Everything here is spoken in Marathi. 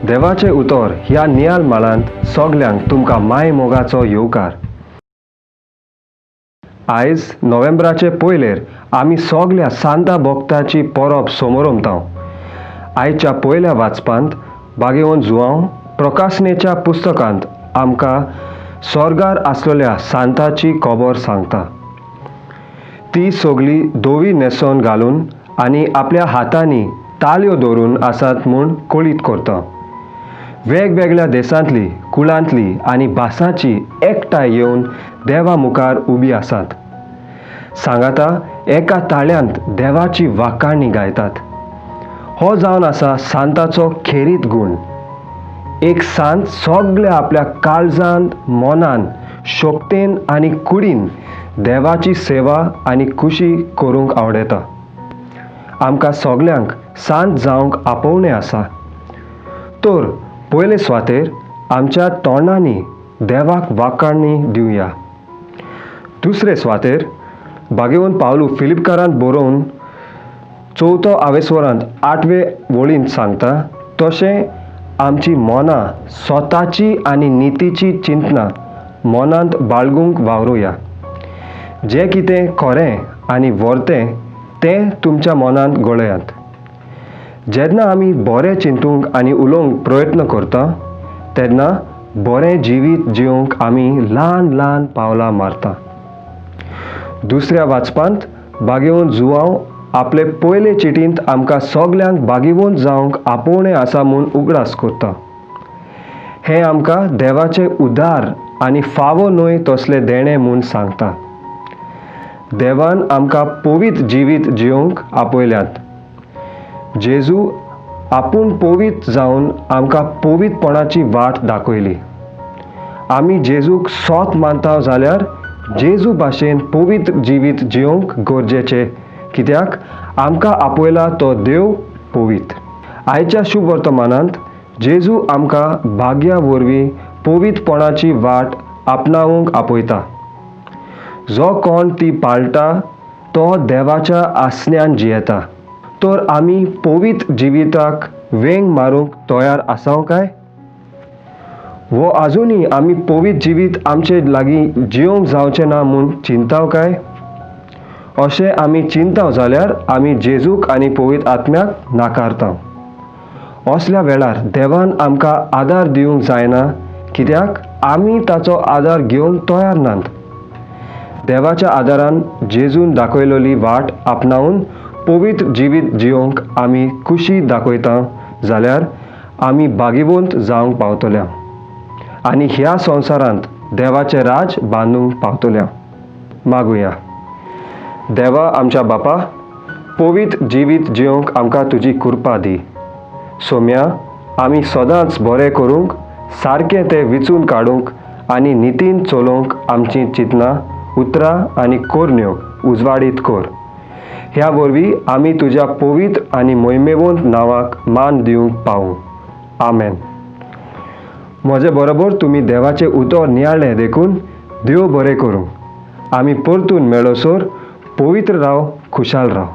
देवाचे उतर ह्या नियाल माळांत सगल्यांक तुमकां माय मोगाचो येवकार। आयज नोव्हेंबराचे पयलेर आमी सगल्या सांता भक्तांची परब समोरमतांव। आयच्या पयल्या वाचपांत बागेवन जुआंव प्रकाशनेच्या पुस्तकांत आमकां स्वर्गार आसलेल्या सांताची खबर सांगता। ती सगळी धवी न्हेसोन घालून आनी आपल्या हातांनी ताल्यो धरून आसात म्हूण कळीत करता। वेगवेगळ्या देशांतली, कुळांतली आनी भासांची एकठांय येवन देवा मुखार उबी आसात। सांगाता एका ताळ्यांत देवाची वाखाणणी गायतात। हो जावन आसा सांताचो खेरीत गुण। एक सांत सगळ्या आपल्या काळजांत, मनान, शक्तीन आनी कुडीन देवाची सेवा आनी खुशी करूंक आवडटा। आमकां सगल्यांक सांत जावंक आपोवणें आसा। तर पयले सुवातेर आमच्या तोंडांनी देवाक वाखाणणी दिवया। दुसरे सुवातेर बागेवन पावलू फिलिपकारांत बरोवन 4 आवेस्वरांत 8 वळींत सांगता तशें आमची मनां स्वताची आनी नितीची चिंतना मनांत बाळगूंक वावरुया। जें कितें खरें आनी वर्तें तें तुमच्या मनांत गळयात। जेन्ना आमी बरें चिंतूंक आनी उलोवंक प्रयत्न करता तेन्ना बरें जिवीत जिवंक आमी ल्हान ल्हान पावलां मारता। दुसऱ्या वाचपांत बागेवन जुआंव आपले पयले चिटींत आमकां सगल्यांक बागेवंत जावंक आपोवणें आसा म्हूण उगडास करता। हें आमकां देवाचें उदार आनी फावो न्हय तसलें देणें म्हूण सांगता। देवान आमकां पवित्र जिवीत जिवंक आपयल्यात। जेजू आपूण पवित्र जावन आमकां पवित्रपणाची वाट दाखयली। आमी जेजूक सोत मानता जाल्यार जेजू भाशेन पवित्र जिवीत जिवंक गरजेचें, कित्याक आमकां आपयला तो देव पवित्र। आयच्या शुभ वर्तमानांत जेजू आमकां भाग्या वरवीं पवित्रपणाची वाट आपणावंक आपयता। जो कोण ती पाळटा तो देवाच्या आसन्यान जियेता। तर आमी पवित्र जिविताक वेंग मारूंक तयार आसाव काय? वो आजुनी आमी पवित्र जिवीत आमचे लागीं जिवंक जावचें ना म्हूण चिंताव काय? अशें आमी चिंताव जाल्यार आमी जेजूक आनी पवित्र आत्म्याक नाकारताव। असल्या वेळार देवान आमकां आदार दिवंक जायना, कित्याक आमी ताचो आदार घेवंक तयार नात। देवाच्या आदारान जेजून दाखयलेली वाट आपणावन पवित्र जिवीत जिवंक आमी खुशी दाखयता जाल्यार आमी भाग्यवंत जावंक पावतल्या आनी ह्या संवसारांत देवाचें राज बांदूंक पावतल्या। मागुया। देवा आमच्या बापा, पवित्र जिवीत जिवंक आमकां तुजी कृपा दी। सोम्या आमी सदांच बरें करूंक, सारकें तें विचून काडूंक आनी नितीन चलोवंक आमची चिंतना, उतरां आनी कोरण्यो उजवाडीत कर। ह्या वरवीं आमी तुज्या पवित्र आनी मोहिमेवंत नांवाक मान दिवंक पावूं। आमेन। म्हजे बरोबर तुमी देवाचें उतर नियाळें देखून देव बरें करूं। आमी परतून मेळोसर पवित्र राव, खुशाल राव।